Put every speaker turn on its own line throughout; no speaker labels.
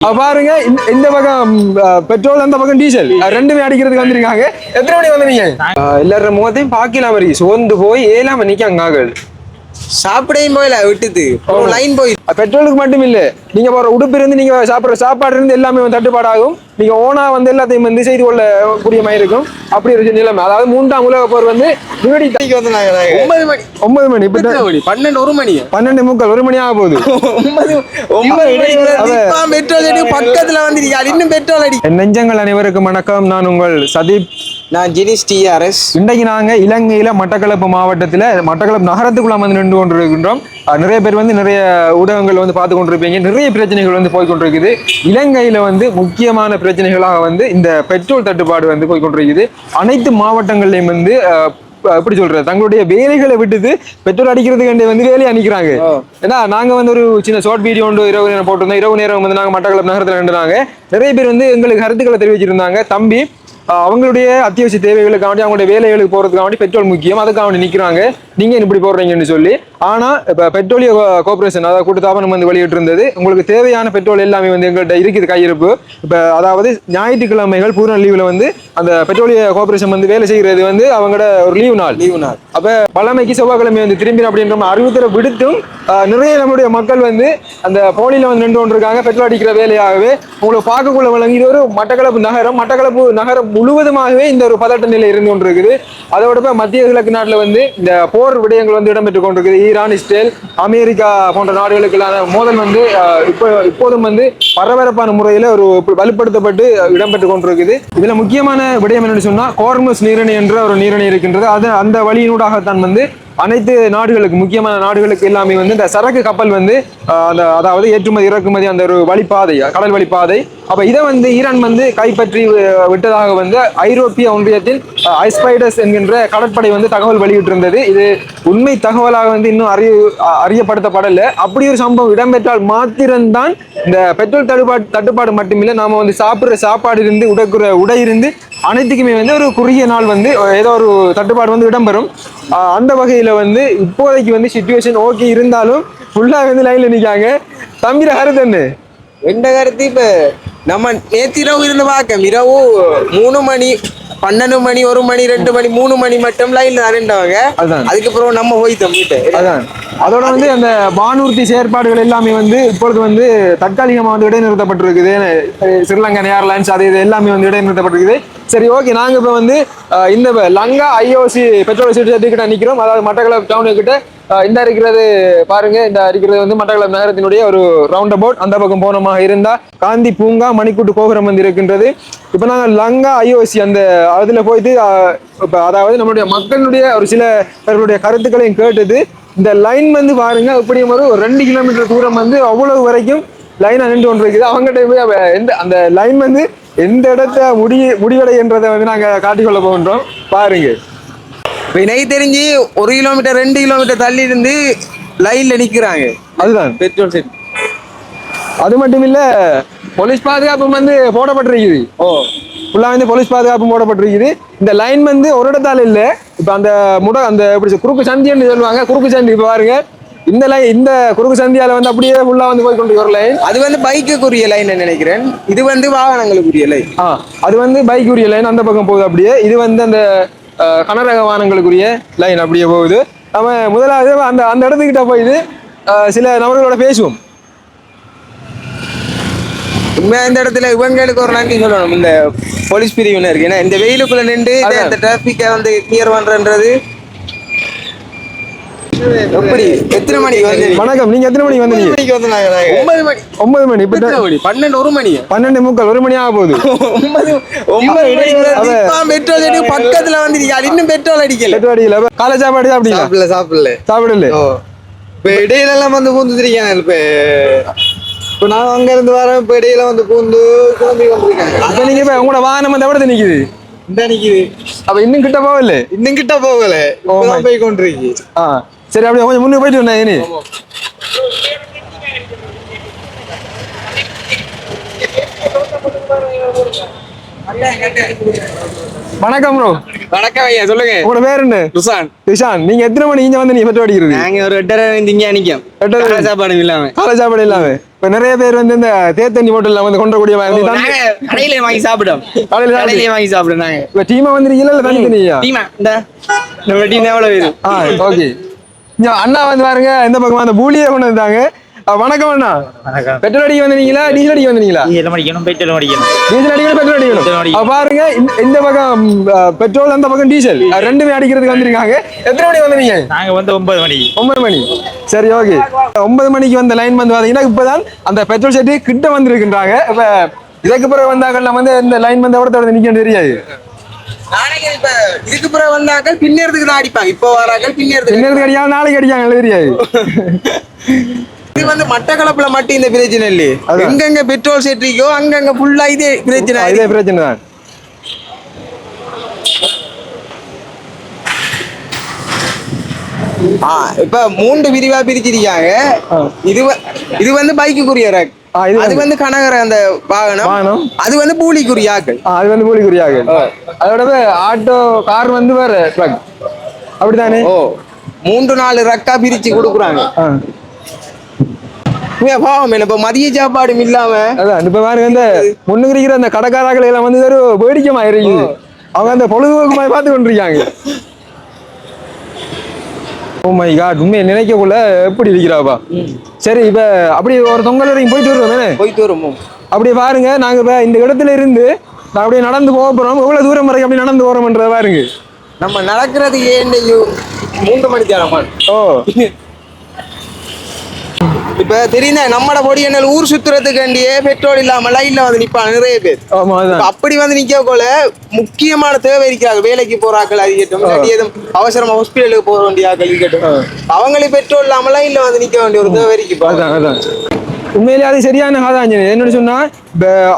பாருங்க இந்த பக்கம் பெட்ரோல் அந்த பக்கம் டீசல் ரெண்டுமே அடிக்கிறதுக்கு வந்திருக்காங்க. எத்தனை மணி வந்தீங்க? எல்லாரும் முகத்தையும் பாக்கலாம் மாதிரி சோர்ந்து போய் ஏலாம நிக்காங்க.
சாப்பிடையும் போயில விட்டுது லைன் போய்
பெட்ரோலுக்கு மட்டும் இல்ல, நீங்க போற உடுப்பு இருந்து நீங்க சாப்பிடுற சாப்பாடு இருந்து எல்லாமே தட்டுப்பாடாகும். நீங்க ஓனா எல்லாத்தையும் செய்து கொள்ள கூடிய மாதிரி இருக்கும். அப்படி ஒரு நிலைமை. அதாவது 3ஆம் உலக போர் 9 மணி
12 மணி
12:45 1 மணி ஆக போகுது.
பக்கத்துல வந்து இன்னும் பெட்ரோல் அடி.
நெஞ்சங்கள் அனைவருக்கும் வணக்கம். நான் உங்கள் சதீப்.
நான் ஜினிஸ் டிஆர்எஸ்.
இன்றைக்கு நாங்க இலங்கையில மட்டக்களப்பு மாவட்டத்துல மட்டக்களப்பு நகரத்துக்குள்ள நின்று கொண்டிருக்கின்றோம். நிறைய பேர் நிறைய ஊடகங்கள் பார்த்து கொண்டிருப்பீங்க. நிறைய பிரச்சனைகள் போய் கொண்டிருக்குது. இலங்கையில முக்கியமான பிரச்சனைகளாக இந்த பெட்ரோல் தட்டுப்பாடு போய் கொண்டிருக்குது. அனைத்து மாவட்டங்கள்லயும் எப்படி சொல்றது, தங்களுடைய வேலைகளை விட்டுட்டு பெட்ரோல் அடிக்கிறதுக்கு வேலையை அணிக்கிறாங்க. ஏன்னா நாங்க ஒரு சின்ன ஷார்ட் வீடியோ இரவு நேரம் போட்டிருந்தோம். இரவு நேரம் நாங்க மட்டக்களப்பு நகரத்துல நின்றாங்க. நிறைய பேர் எங்களுக்கு கருத்துக்களை தெரிவிச்சிருந்தாங்க. தம்பி அவங்களுடைய அத்தியாவசிய தேவைகளுக்காண்டி அவங்களுடைய வேலைகளுக்கு போறதுக்காண்டி பெட்ரோல் முக்கியம், அதுக்காண்டி நிக்கிறாங்க, நீங்க இப்படி போடுறீங்கன்னு சொல்லி. ஆனா இப்ப பெட்ரோலிய கார்பரேஷன் அதாவது கூட்டுத்தாபனம் வெளியிட்டு இருந்தது, உங்களுக்கு தேவையான பெட்ரோல் எல்லாமே எங்கள்கிட்ட இருக்குது கையிருப்பு. இப்ப அதாவது ஞாயிற்றுக்கிழமைகள் பூர்ண லீவ்ல அந்த பெட்ரோலிய கார்பரேஷன் வேலை செய்யறது அவங்களோட ஒரு லீவு நாள். அப்ப பழமைக்கு செவ்வாய்க்கிழமை திரும்பி அப்படின்ற அறிவுறுத்தலை விடுத்தும் நிறைய நம்முடைய மக்கள் அந்த போலியில நின்று கொண்டிருக்காங்க பெட்ரோல் அடிக்கிற வேலையாகவே. உங்களுக்கு பார்க்கக்குள்ள வழங்கி இது ஒரு மட்டக்களப்பு நகரம் முழுவதுமாகவே இந்த ஒரு பதட்ட நிலை இருந்து கொண்டிருக்குது. அதோட மத்திய கிழக்கு நாட்டுல இந்த போர் விடயங்கள் இடம்பெற்றுக் கொண்டிருக்குது. ஈரான், இஸ்ரேல், அமெரிக்கா போன்ற நாடுகளுக்கான மோதல் இப்போதும் பரபரப்பான முறையில ஒரு வலுப்படுத்தப்பட்டு இடம்பெற்றுக் கொண்டிருக்குது. இதுல முக்கியமான விடயம் என்னன்னு சொன்னா ஹோர்முஸ் நீரிணை என்ற ஒரு நீரிணை இருக்கின்றது. அந்த வழியினூடாகத்தான் அனைத்து நாடுகளுக்கு முக்கியமான நாடுகளுக்கு எல்லாமே இந்த சரக்கு கப்பல் அதாவது ஏற்றுமதி இறக்குமதி அந்த ஒரு வழிபாதை, கடல் வழிபாதை. அப்ப இதை ஈரான் கைப்பற்றி விட்டதாக ஐரோப்பிய ஒன்றியத்தின் ஐஸ்பைடஸ் என்கின்ற கடற்படை தகவல் வெளியிட்டிருந்தது. இது உண்மை தகவலாக இன்னும் அறியப்படுத்தப்படல. அப்படி ஒரு சம்பவம் இடம்பெற்றால் மாத்திரம்தான் இந்த பெட்ரோல் தட்டுப்பாடு மட்டுமில்லை, நாம சாப்பிடுற சாப்பாடு இருந்து உடைக்குற உடை இருந்து அனைத்துக்குமே ஒரு குறுகிய நாள் ஏதோ ஒரு தட்டுப்பாடு இடம்பெறும். அந்த வகையில இப்போதைக்கு சிச்சுவேஷன் ஓகே இருந்தாலும் ஃபுல்லா லைன்ல நிக்காங்க. தம்பிர கருத்து என்ன?
எந்த கருத்து இப்ப நம்ம நேற்று இரவு இருந்து பார்க்க இரவு 3 மணி 12 மணி 1 மணி 2 மணி 3 மணி மட்டும் லைன்ல அரண்டவங்க. அதுக்கப்புறம் நம்ம போயிட்டோம் வீட்டு.
அதான் அதோட அந்த வானூர்தி செயற்பாடுகள் எல்லாமே இப்பொழுது தற்காலிகமாக இடைநிறுத்தப்பட்டிருக்குது. ஸ்ரீலங்கன் ஏர்லைன்ஸ் அது இது எல்லாமே இடைநிறுத்தப்பட்டிருக்குது. சரி, ஓகே. நாங்க இப்ப இந்த லங்கா ஐஓசி பெட்ரோல் கிட்ட நிக்கிறோம். அதாவது மட்டக்களப்பு டவுனு கிட்ட இந்த இருக்கிறது பாருங்க. இந்த இருக்கிறது மட்டக்களப்பு நகரத்தினுடைய ஒரு ரவுண்ட் அபவுட். அந்த பக்கம் போனமாக இருந்தா காந்தி பூங்கா, மணிக்கூட்டு கோபுரம் இருக்கின்றது. இப்ப நாங்க லங்கா ஐஓசி அந்த அதுல போயிட்டு இப்ப அதாவது நம்மளுடைய மக்களுடைய ஒரு சில பேர்களுடைய கருத்துக்களையும் கேட்டது. இந்த லைன் பாருங்க இப்படியும் ஒரு 2 கிலோமீட்டர் தூரம் அவ்வளவு வரைக்கும் லைனா நின்று கொண்டு இருக்குது. அவங்ககிட்ட போய் எந்த அந்த லைன் எந்த இடத்த முடிவடைன்றதை நாங்க காட்டிக்கொள்ள போகின்றோம். பாருங்க,
எனக்கு தெரிஞ்சு 1 கிலோமீட்டர் 2 கிலோமீட்டர் தள்ளி இருந்து லைன்ல நிக்கிறாங்க.
அதுதான்
பெட்ரோல் செட்.
அது மட்டும் இல்ல, போலீஸ் பாதுகாப்பு போடப்பட்டிருக்குது. ஃபுல்லா போலீஸ் பாதுகாப்பு போடப்பட்டிருக்குது. இந்த லைன் ஒரு இடத்தால இல்ல, இப்ப அந்த அந்த எப்படி குறுக்கு சந்தின்னு சொல்லுவாங்க, குறுக்கு சந்தி. இப்ப பாருங்க, இந்த குறுக்கு சந்தியால அப்படியே ஃபுல்லா போய் கொண்டு ஒரு லைன்.
அது பைக்குரிய லைன் நினைக்கிறேன். இது வாகனங்களுக்குரிய லைன்.
அது பைக்குரிய லைன் அந்த பக்கம் போகுது. அப்படியே இது அந்த கனரக வாகனங்களுக்குரிய லைன் அப்படியே போகுது. நம்ம முதலாவது அந்த இடத்துக்கிட்ட போயிட்டு சில நபர்களோட பேசுவோம்.
உண்மையா இந்த இடத்துல இவங்களுக்கு ஒரு நன்றி சொல்லணும், இந்த போலீஸ் பிரிவினருக்கு. ஏன்னா இந்த வெயிலுக்குள்ள நின்று இந்த டிராபிக்கை கிளியர் பண்றது. எப்படி எத்தனை மணிக்கு வந்து?
வணக்கம், நீங்க எத்தனை மணிக்கு வந்தீங்க?
9 மணி
9 மணி
12 மணி
12:45 1 மணி ஆக போகுது.
பெட்ரோல் பக்கத்துல வந்து இன்னும் பெட்ரோல் அடிக்கல.
காலை சாப்பாடு சாப்பிடல.
இப்ப இடையில எல்லாம் பூந்துருக்கேன். இப்ப நான் அங்க இருந்து வரேன். இப்ப இடையில பூந்து கிளம்பி வந்திருக்காங்க.
அப்ப நீங்க இப்ப உங்களோட வாகனம் எவ்வளவு நிக்குது?
இந்த நிக்குது.
அப்ப இன்னும் கிட்ட போகல?
இன்னும் கிட்ட போகல, போய் கொண்டிருக்கு.
சரி, அப்படியே கொஞ்சம் முன்னே போயிட்டு வந்தேன். வணக்கம் ப்ரோ.
வணக்கம் ஐயா, சொல்லுங்க.
உங்களோட பேர் என்ன? ரிஷான். நீங்க எத்தனை மணி இங்க வந்து பெட்ரோல் அடிக்கிறது?
நாங்க ஒரு 8:30 இங்க நிக்கும். காலை சாப்பாடு இல்லாம.
இப்ப நிறைய பேர் வந்து இந்த தேத்தண்ணி ஹோட்டல்ல வந்து கொண்டக்கூடிய மாதிரி தான்
கடையிலே வாங்கி சாப்பிடும் கடையிலே வாங்கி சாப்பிடும் நாங்க
இப்ப டீமா வந்துருக்கீங்களா இல்ல தனித்தனியா
டீமா இந்த நம்ம டீம் எவ்வளவு பேரு
ஓகே அண்ணா வந்து பாருங்க இந்த பக்கம் அந்த பூலியை கொண்டு வந்தாங்க வணக்கம் அண்ணா பெட்ரோல் அடிக்க வந்தீங்களா டீசல் அடிக்க வந்தீங்களா
டீசல் அடிக்கணும் பெட்ரோல் அடிக்கணும்
டீசல் அடிக்கணும் பெட்ரோல் அடிக்கணும் பாருங்க இந்த பக்கம் பெட்ரோல் அந்த பக்கம் டீசல் ரெண்டுமே அடிக்கிறதுக்கு வந்திருக்காங்க எத்தனை மணிக்கு வந்தீங்க
நாங்க வந்து 9 மணி
சரி ஓகே 9 மணிக்கு வந்த லைன் வந்து பாத்தீங்கன்னா இப்பதான் அந்த பெட்ரோல் செட்டு கிட்ட வந்திருக்கின்றாங்க இப்ப இதுக்கு பிறகு வந்தாக்கள் வந்து இந்த லைன் வந்து எவ்வளவு நிக்க தெரியாது
இப்ப இதுக்கு பிறகு வந்தாக்கள் பின்னேறதுக்கு தான் அடிப்பாங்க இப்போ வராக்கள்
பின்னேறதுக்கு அடிக்காம நாளைக்கு அடிக்காங்க தெரியாது
இது வந்து மட்டக்களப்புல மட்டும் இந்த பிரச்சனை இல்லையே எங்கெங்க பெட்ரோல் செட்ரிக்கோ அங்கங்க ஃபுல்லா இதே பிரச்சனை
தான்
இப்ப 3 பிரிவா பிரிச்சிருக்காங்க இது வந்து பைக்குரிய ரேக் அது வந்து கனகர அந்த வாகனம் அது வந்து பூலிக்குரிய ஆக்கள்
அது வந்து பூலிக்குரிய ஆக்கள் அதோட ஆட்டோ கார் வந்து வேற ட்ரக் அப்படித்தானே
3-4 ரக்கா பிரிச்சு கொடுக்குறாங்க பாவம் இப்ப மதிய சாப்பாடும் இல்லாம
அதான் இப்ப பாருங்க இந்த முன்னுக்கு இருக்கிற அந்த கடைக்காரர்கள் எல்லாம் வந்து ஒரு வேடிக்கைமா இருக்குது அவங்க அந்த பொழுதுபோக்குமாய் பார்த்து கொண்டிருக்காங்க ஓ மை காட் உண்மையை நினைக்கக்குள்ள எப்படி இருக்கிறாப்பா சரி இப்ப அப்படி ஒரு தொங்கல் வரைக்கும் போயிட்டு வருவோம் அப்படியே பாருங்க நாங்க இப்ப இந்த இடத்துல இருந்து நான் அப்படியே நடந்து போக போறோம் எவ்வளவு தூரம் வரைக்கும் அப்படி நடந்து போறோம்ன்றத பாருங்க
நம்ம நடக்கிறது 3 மணி நேரமா இப்ப தெரியுதா நம்மட பொடி என்ன ஊர் சுத்துறதுக்காண்டியே பெட்ரோல் இல்லாம லைன்ல வந்து நிப்பாங்க நிறைய பேர் அப்படி வந்து நிக்க போல முக்கியமான தேவை இருக்கிறாங்க வேலைக்கு போறாக்கள் அதிகட்டும் ஏதும் அவசரமா ஹாஸ்பிட்டலுக்கு போக வேண்டிய ஆக்கள் இருக்கட்டும் அவங்களே பெட்ரோல் இல்லாம லைன்ல வந்து நிக்க வேண்டிய ஒரு தேவை இருக்கு
உண்மையிலே அது சரியான காதாஞ்சு என்னன்னு சொன்னா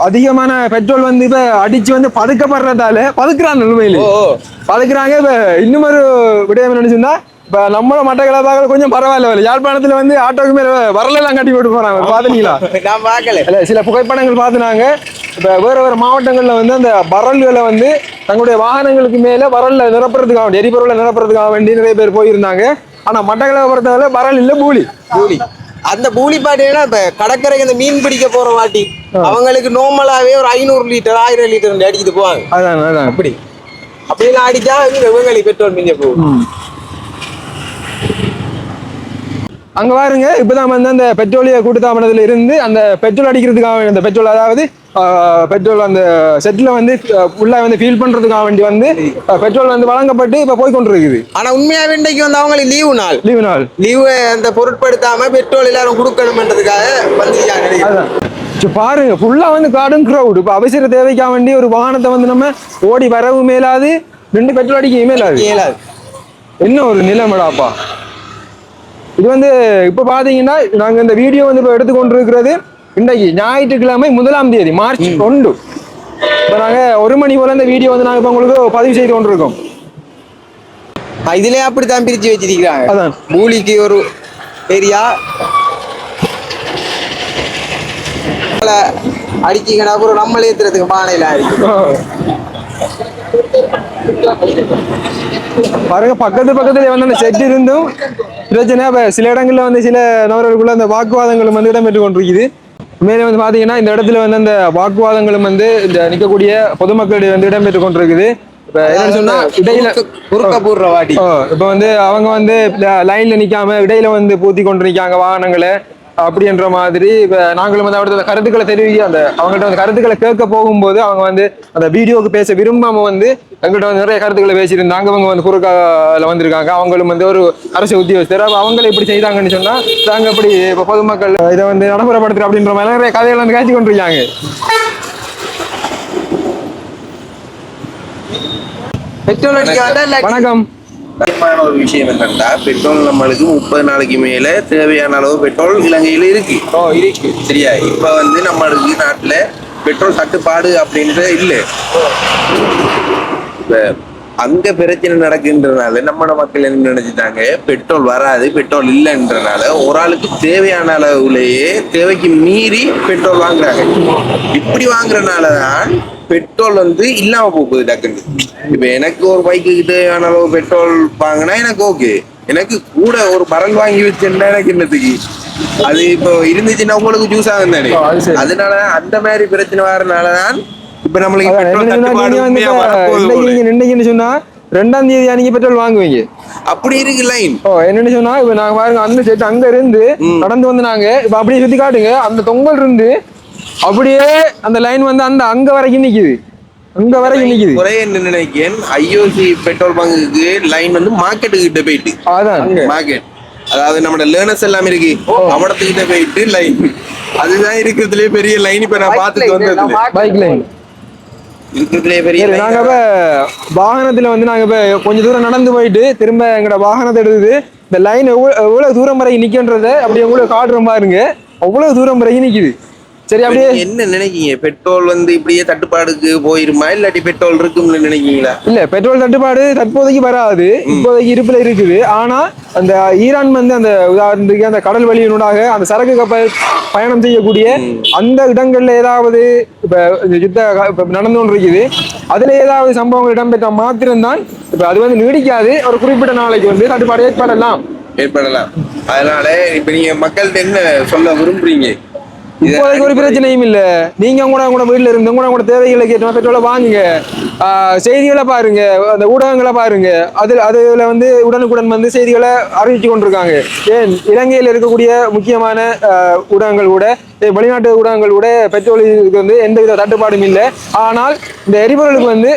அதிகமான பெட்ரோல் வந்து இப்ப அடிச்சு வந்து பதுக்கப்படுறதால பதுக்குறாங்க உண்மையிலே பதுக்குறாங்க இப்ப இன்னும் ஒரு விடயம் என்னன்னு சொன்னா இப்ப நம்மளோட மட்டக்களப்பாக கொஞ்சம் பரவாயில்ல யாழ்ப்பாணத்துல வந்து ஆட்டோக்கு மேல வரலாம் கட்டி போட்டு போறாங்க பாத்தீங்களா
நான் பார்க்கல
சில புகைப்படங்கள் பார்த்துனாங்க இப்ப வேற மாவட்டங்கள்ல வந்து அந்த பரல்களை வந்து தங்களுடைய வாகனங்களுக்கு மேல பரல்ல நிரப்புறதுக்காக வேண்டி எரிபொருளை நிரப்புறதுக்காக வேண்டி நிறைய பேர் போயிருந்தாங்க ஆனா மட்டக்களப்பை பொறுத்தவரை பரல் இல்ல பூலி
அந்த பூலி பாத்தீங்கன்னா இப்ப கடற்கரைக்கு இந்த மீன் பிடிக்க போற வாட்டி அவங்களுக்கு நார்மலாவே ஒரு 500 லிட்டர் 1000 லிட்டர் அடிச்சுட்டு போவாங்க
அதான்
அப்படிலாம் அடிச்சா இவங்களுக்கு பெட்ரோல் மிஞ்ச போகும்
அங்க பாருங்க இப்பதான் வந்து அந்த பெட்ரோலிய கூட்டுத்தாபனத்துல இருந்து அந்த பெட்ரோல் அடிக்கிறதுக்காக அந்த பெட்ரோல் அதாவது பெட்ரோல் அந்த செட்ல வந்து ஃபுல்லா வந்து ஃபீல் பண்றதுக்காக வேண்டி வந்து பெட்ரோல் வந்து வழங்கப்பட்டு இப்ப போய் கொண்டிருக்குது
ஆனா உண்மையாவே இன்றைக்கு வந்து அவங்களுக்கு லீவு நாள் அந்த பொருட்படுத்தாம பெட்ரோல் எல்லாரும் கொடுக்கணும்ன்றதுக்காக
வந்துருக்காங்க பாருங்க ஃபுல்லா வந்து காடும் கிரௌட் இப்ப அவசர தேவைக்காக வேண்டி ஒரு வாகனத்தை வந்து நம்ம ஓடி வரவும் மேலாது 2 பெட்ரோல் அடிக்க மேலாது என்ன ஒரு நிலைமடாப்பா இது வந்து இப்ப பாத்தீங்கன்னா நாங்க இந்த வீடியோ வந்து இப்ப எடுத்துக்கொண்டிருக்கிறது இன்றைக்கு ஞாயிற்றுக்கிழமை 1ஆம் தேதி மார்ச் 1 இப்ப நாங்க 1 மணி போல இந்த வீடியோ வந்து நாங்க இப்ப உங்களுக்கு பதிவு செய்து கொண்டிருக்கோம்
இதுலயே அப்படித்தான் பிரிச்சு வச்சிருக்கிறாங்க
அதான்
பூலிக்கு ஒரு ஏரியா அடிச்சிங்கன்னா அப்புறம் நம்மளே ஏத்துறதுக்கு பானையில
பாருங்க பக்கத்துல வந்து அந்த செட் இருந்தும் பிரச்சனை சில இடங்கள்ல வந்து சில நபர்களுக்குள்ள அந்த வாக்குவாதங்களும் வந்து இடம்பெற்று கொண்டிருக்குது மேலே வந்து பாத்தீங்கன்னா இந்த இடத்துல வந்து அந்த வாக்குவாதங்களும் வந்து இந்த நிற்கக்கூடிய பொதுமக்களிடையே வந்து இடம்பெற்று கொண்டிருக்குது இப்ப என்ன சொன்னா இடையில இப்ப வந்து அவங்க வந்து லைன்ல நிக்காம இடையில வந்து பூத்தி கொண்டு நிக்காங்க வாகனங்களை அப்படின்ற மாதிரி இப்ப நாங்களும் வந்து அவர்கிட்ட கருத்துக்களை தெரிவிக்க அந்த அவங்கள்ட்ட வந்து கருத்துக்களை கேட்க போகும்போது அவங்க வந்து அந்த வீடியோக்கு பேச விரும்பாம வந்து எங்கள்கிட்ட வந்து நிறைய கருத்துக்களை பேசியிருந்தாங்க அவங்க வந்து குறுக்கால வந்திருக்காங்க அவங்களும் வந்து ஒரு அரசு உத்தியோகஸ்தர் அவங்களை இப்படி செய்தாங்கன்னு சொன்னா நாங்க இப்படி இப்ப பொதுமக்கள் இதை வந்து நடைமுறைப்படுத்துற அப்படின்ற மாதிரி நிறைய கதைகள் வந்து காய்ச்சி கொண்டிருக்காங்க வணக்கம்
முக்கியமான ஒரு விஷயம் என்னன்னா பெட்ரோல் நம்மளுக்கு 30 நாளைக்கு மேல தேவையான அளவு பெட்ரோல் இலங்கையில இருக்கு சரியா இப்ப வந்து நம்மளுக்கு நாட்டுல பெட்ரோல் தட்டுப்பாடு அப்படின்ற இல்லை இப்ப அங்க பிரச்சனை நடக்குன்றதுனால நம்மளோட மக்கள் என்ன நினைச்சிட்டாங்க பெட்ரோல் வராது பெட்ரோல் இல்லைன்றனால ஒரு ஆளுக்கு தேவையான அளவுலயே தேவைக்கு மீறி பெட்ரோல் வாங்குறாங்க இப்படி வாங்குறதுனாலதான் பெட்ரோல் வந்து இல்லாம போகுது டக்குன்னு இப்ப எனக்கு ஒரு பைக்கு தேவையான அளவு பெட்ரோல் வாங்கினா எனக்கு ஓகே எனக்கு கூட ஒரு பரல் வாங்கி வச்சிருந்தா எனக்கு என்னத்துக்கு அது இப்போ இருந்துச்சுன்னா உங்களுக்கு ஜூஸ் ஆகும் தானே.
அது சரி.
அதனால அந்த மாதிரி பிரச்சனை வரனாலதான் இப்ப நம்மளுக்கு
அதான்
பெட்ரோல்
என்னன்னு சொன்னா,
தட்டுப்பாடு
நீங்க வந்து
உண்மையா
இப்ப
வரப்போகுது
இன்னைக்கு
போல.
நீங்க நின்னீங்கன்னு சொன்னா 2ஆம் தேதி நீங்க பெட்ரோல் வாங்குவீங்க.
அப்படி இருக்கு லைன்.
என்னன்னு சொன்னா இப்ப நாங்க பாருங்க அந்த செட் அங்க இருந்து நடந்து வந்து நாங்க இப்ப அப்படியே சுத்தி காட்டுங்க, அந்த தொங்கல் இருந்து அப்படியே அந்த லைன் வந்து அந்த அங்க வரைக்கும் நிக்குது, அங்க வரைக்கும் நிக்குது.
குறை என்ன நினைக்கிறேன், ஐஓசி பெட்ரோல் பங்குக்கு லைன் வந்து மார்க்கெட்டு கிட்ட போயிட்டு
அதான்
மார்க்கெட், அதாவது நம்ம லேர்னர்ஸ் எல்லாம் இருக்கு அவடத்துக்கிட்ட போயிட்டு லைன், அதுதான் இருக்கிறதுலயே பெரிய லைன். இப்ப நான் பாத்துட்டு வந்தது
பைக் லைன்
இருக்கிறதுலயே பெரிய
சரி.
line.
நாங்க இப்ப வாகனத்துல வந்து நாங்க இப்ப கொஞ்ச தூரம் நடந்து போயிட்டு திரும்ப எங்கட வாகனத்தை எடுத்து இந்த லைன் எவ்வளவு தூரம் வரைக்கும் நிக்கின்றத அப்படியே உங்களுக்கு காட்டுற பாருங்க, அவ்வளவு தூரம் வரைக்கும் நிக்குது. சரி அப்படியே
நீங்க என்ன நினைக்கீங்க, பெட்ரோல் வந்து இப்படியே தட்டுப்பாடுக்கு போயிருமா இல்லாட்டி பெட்ரோல் இருக்கும்னு நினைக்கீங்களா?
இல்ல பெட்ரோல் தட்டுப்பாடு தற்போதைக்கு வராது, இப்போதைக்கு இருப்புல இருக்குது. ஆனா அந்த ஈரான் வந்து அந்த உதாரணத்துக்கு அந்த கடல் வழியினூடாக அந்த சரக்கு கப்பல் பயணம் செய்யக்கூடிய அந்த இடங்கள்ல ஏதாவது இப்ப இப்ப நடந்து கொண்டு இருக்குது, அதுல ஏதாவது சம்பவங்கள் இடம்பெற்ற மாத்திரம்தான் இப்ப அது வந்து நீடிக்காது, ஒரு குறிப்பிட்ட நாளைக்கு வந்து தட்டுப்பாடு
ஏற்படலாம். அதனால இப்ப நீங்க மக்கள்கிட்ட என்ன சொல்ல விரும்புறீங்க?
இப்போதைக்கு ஒரு பிரச்சனையும் இல்ல, நீங்க கூட வீட்டுல இருந்து கூட தேவைகளுக்கு ஏற்ற பெட்ரோலை வாங்குங்க, செய்திகளை பாருங்க, அந்த ஊடகங்களை பாருங்க, அதுல வந்து உடனுக்குடன் வந்து செய்திகளை அறிவிச்சு கொண்டிருக்காங்க. ஏன் இலங்கையில் இருக்கக்கூடிய முக்கியமான ஊடகங்கள் கூட வெளிநாட்டு ஊடகங்கள் கூட பெட்ரோலுக்கு வந்து எந்தவித தட்டுப்பாடும் இல்லை. ஆனால் இந்த எரிபொருளுக்கு வந்து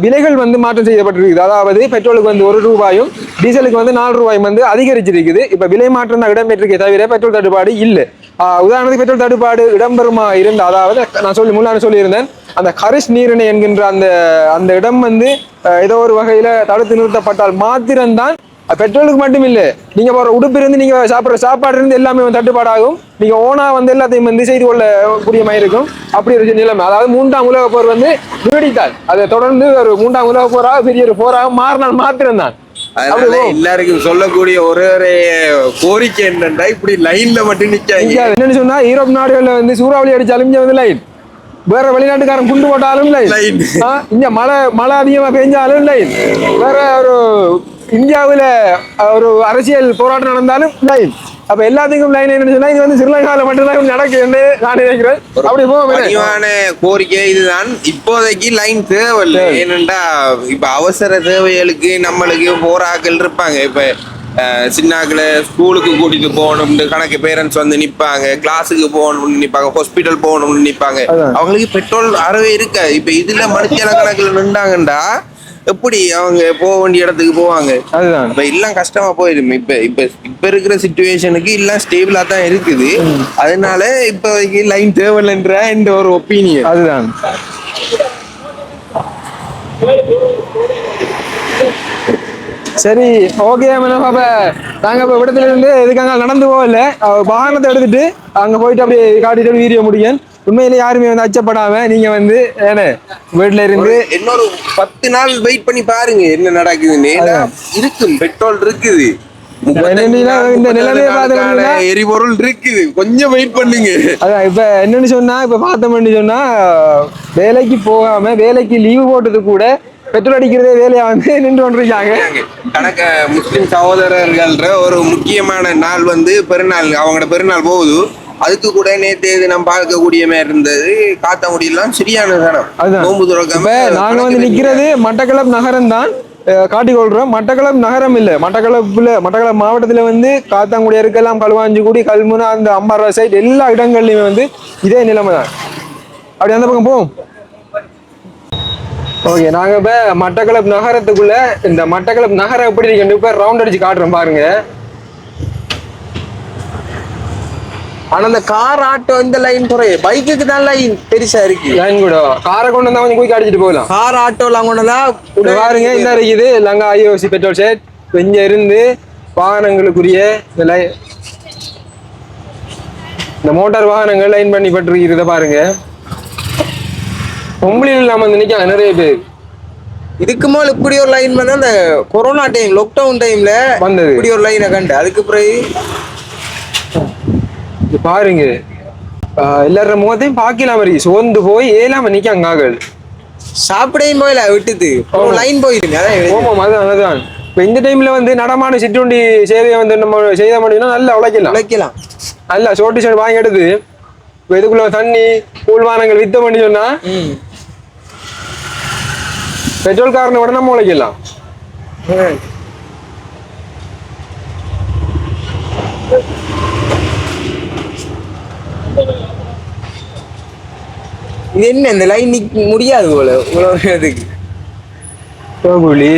விலைகள் வந்து மாற்றம் செய்யப்பட்டிருக்குது. அதாவது பெட்ரோலுக்கு வந்து 1 ரூபாயும் டீசலுக்கு வந்து 4 ரூபாயும் வந்து அதிகரிச்சிருக்குது. இப்ப விலை மாற்றம் தான் இடம்பெற்றிருக்கே தவிர பெட்ரோல் தட்டுப்பாடு இல்லை. உதாரணத்துக்கு பெட்ரோல் தட்டுப்பாடு இடம்பெறுமா இருந்த, அதாவது நான் முன்னாடி சொல்லியிருந்தேன், அந்த ஹரிஷ் நீரிணை என்கின்ற அந்த இடம் வந்து ஏதோ ஒரு வகையில தடுத்து நிறுத்தப்பட்டால் மாத்திரம்தான் பெட்ரோலுக்கு மட்டும் இல்ல, நீங்க போற உடுப்பு இருந்து நீங்க சாப்பிடுற சாப்பாடு இருந்து எல்லாமே வந்து தட்டுப்பாடாகும். நீங்க ஓனா வந்து எல்லாத்தையும் வந்து செய்து கொள்ளக்கூடிய மாதிரி இருக்கும். அப்படி ஒரு நிலைமை, அதாவது 3ஆம் உலக போர் வந்து நீடித்தால் அதை தொடர்ந்து ஒரு 3ஆம் உலக போராக பெரிய ஒரு போராக மாறினால் மாத்திரம்தான்.
அதனால எல்லாருக்கும் சொல்லக்கூடிய ஒரு கோரிக்கை என்னன்னா, இப்படி லைன்ல மட்டும் நிக்காங்க.
என்னன்னு சொன்னா, யூரோப் நாடுகள்ல வந்து சூறாவளி அடிச்சாலும் இங்க வந்து லைன், வேற வெளிநாட்டுக்காரன் குண்டு போட்டாலும் லைன், இங்க மழை அதிகமா பெஞ்சாலும் லைன், வேற ஒரு இந்தியாவுல ஒரு அரசியல் போராட்டம் நடந்தாலும் லைன். அப்ப எல்லாத்துக்கும் லைன் என்னன்னு சொன்னா, இது வந்து ஸ்ரீலங்கால மட்டும்தான் நடக்குன்னு நான் நினைக்கிறேன். அப்படி
போவான கோரிக்கை இதுதான். இப்போதைக்கு லைன் தேவையில்லை. ஏனென்றா இப்ப அவசர தேவைகளுக்கு நம்மளுக்கு போராக்கள் இருப்பாங்க. இப்ப சின்னாக்கள ஸ்கூலுக்கு கூட்டிட்டு போகணும்னு கணக்கு பேரண்ட்ஸ் வந்து நிப்பாங்க, கிளாஸுக்கு போகணும்னு நிப்பாங்க, ஹாஸ்பிட்டல் போகணும்னு நிப்பாங்க. அவங்களுக்கு பெட்ரோல் அறவே இருக்க. இப்ப இதுல மனுஷன கணக்குல நின்றாங்கண்டா எப்படி அவங்க போக வேண்டிய இடத்துக்கு போவாங்க?
அதுதான்
இப்ப எல்லாம் கஷ்டமா போயிடும். இப்ப இருக்கிற சிச்சுவேஷனுக்கு எல்லாம் ஸ்டேபிளா தான் இருக்குது. அதனால இப்ப லைன் தேவையில்லைன்ற இந்த ஒரு ஒப்பீனியன்.
அதுதான் சரி. ஓகே பாப்பா, நாங்க இப்ப இடத்துல இருந்து எதுக்காக நடந்து போகல, வாகனத்தை எடுத்துட்டு அங்க போயிட்டு அப்படியே காட்டிட்டு வீடியோ முடியும். உண்மையில யாருமே வந்து அச்சப்படாம நீங்க வந்து வீட்டுல இருந்து
இன்னொரு 10 நாள் வெயிட் பண்ணி பாருங்க என்ன நடக்குதுன்னு. இருக்கும் பெட்ரோல் இருக்குது,
இந்த நிலைமையை பார்த்தோம்னா
எரிபொருள் இருக்குது, கொஞ்சம் வெயிட் பண்ணுங்க.
அதான் இப்ப என்னன்னு சொன்னா, இப்ப பார்த்தோம்னு சொன்னா வேலைக்கு போகாம வேலைக்கு லீவு போட்டது கூட பெட்ரோல் அடிக்கிறதே வேலையா வந்து நின்று கொண்டிருக்காங்க.
கணக்க முஸ்லிம் சகோதரர்கள்ற ஒரு முக்கியமான நாள் வந்து பெருநாள், அவங்களோட பெருநாள் போகுது. அதுக்கு கூட நேற்று நம்ம பார்க்கக்கூடிய மாதிரி இருந்தது. காத்தாங்குடியெல்லாம் சரியான தரம். நோம்பு துறக்காம
நாங்க வந்து நிக்கிறது மட்டக்களப்பு நகரம் தான் காட்டிக்கொள்றோம். மட்டக்களப்பு நகரம் இல்ல, மட்டக்களப்பு மாவட்டத்துல வந்து காத்தாங்குடி இருக்கலாம், களுவாஞ்சிக்குடி, கல்முனை, அந்த அம்பாறை சைட் எல்லா இடங்கள்லயுமே வந்து இதே நிலைமை தான். அப்படி அந்த பக்கம் போவோம். ஓகே, நாங்க இப்ப மட்டக்களப்பு நகரத்துக்குள்ள, இந்த மட்டக்களப்பு நகரம் எப்படி இருக்கு இப்ப ரவுண்ட் அடிச்சு காட்டுறோம் பாருங்க.
ஆனா இந்த கார் ஆட்டோ இந்த லைன் குறைய, பைக்குக்கு தான் லைன் பெருசா இருக்கு.
லைன் கூட காரை கொண்டு வந்தா கொஞ்சம் குயிக் அடிச்சுட்டு போகலாம்.
கார் ஆட்டோ எல்லாம் கொண்டு வந்தா
பாருங்க இந்த இருக்குது லங்கா ஐஓசி பெட்ரோல் ஷெட். இங்க இருந்து வாகனங்களுக்குரிய இந்த மோட்டார் வாகனங்கள் லைன் பண்ணி பட்டிருக்கிறத பாருங்க. பொம்பளையில் இல்லாம வந்து நிக்காங்க நிறைய பேர்.
இதுக்கு மேல இப்படி ஒரு லைன் வந்து அந்த கொரோனா டைம், லாக்டவுன் டைம்ல வந்தது. இப்படி ஒரு லைனை கண்டு அதுக்கு பிறகு
பாருங்க எல்லாரும் முகத்தையும் பாக்கலாம் இருக்கு, சோர்ந்து போய் ஏலாம நிக்காங்க. ஆகல்
சாப்பிடையும் போயில விட்டுது லைன் போயிடுங்க.
அதான் இப்ப இந்த டைம்ல வந்து நடமான சிற்றுண்டி சேவையை வந்து நம்ம செய்த முடியும்னா நல்லா உழைக்கலாம். அல்ல ஷோர்ட் ஷர்ட் வாங்கி எடுத்து இப்ப இதுக்குள்ள தண்ணி கூழ்வானங்கள் வித்த பண்ணி சொன்னா பெட்ரோல் காரனை விட நம்ம உழைக்கலாம்.
இது என்ன இந்த லைன் நிக்க முடியாது போல இவ்வளவு இதுக்கு.
கோகுலி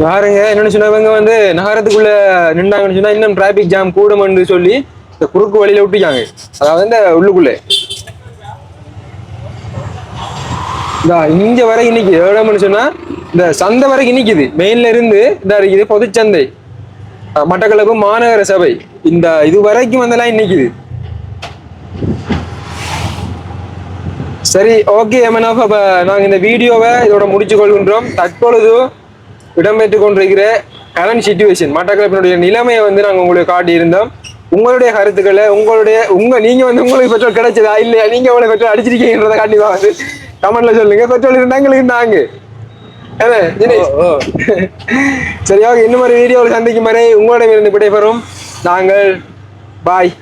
பாருங்க என்னன்னு சொன்னவங்க வந்து நகரத்துக்குள்ள நின்றாங்கன்னு சொன்னா இன்னும் டிராபிக் ஜாம் கூடும்னு சொல்லி இந்த குறுக்கு வழியில விட்டுருக்காங்க. அதாவது இந்த உள்ளுக்குள்ள இங்க வரை இன்னைக்கு எவ்வளவுன்னு சொன்னா இந்த சந்தை வரைக்கும் நிக்குது. மெயின்ல இருந்து இதா இருக்குது பொதுச்சந்தை, மட்டக்களப்பு மாநகர சபை, இந்த இது வரைக்கும் வந்தெல்லாம் நிக்குது. சரி, ஓகே எமனாஃப், அப்ப நாங்க இந்த வீடியோவை இதோட முடிச்சு கொள்கின்றோம். தற்பொழுது இடம்பெற்றுக் கொண்டிருக்கிற கரண்ட் சிச்சுவேஷன் மட்டக்களப்பினுடைய நிலைமையை வந்து நாங்க உங்களுக்கு காட்டியிருந்தோம். உங்களுடைய கருத்துக்களை நீங்க வந்து உங்களுக்கு பெட்ரோல் கிடைச்சதா இல்லையா, நீங்க எவ்வளவு பெட்ரோல் அடிச்சிருக்கீங்கன்றத கண்டிப்பா வந்து கமெண்ட்ல சொல்லுங்க. பெட்ரோல் இருந்தாங்களுக்கு நாங்க சரி, ஓகே. இன்னும் ஒரு வீடியோவில் சந்திக்கும் வரை உங்களிடமிருந்து விடைபெறும் நாங்கள். பாய்.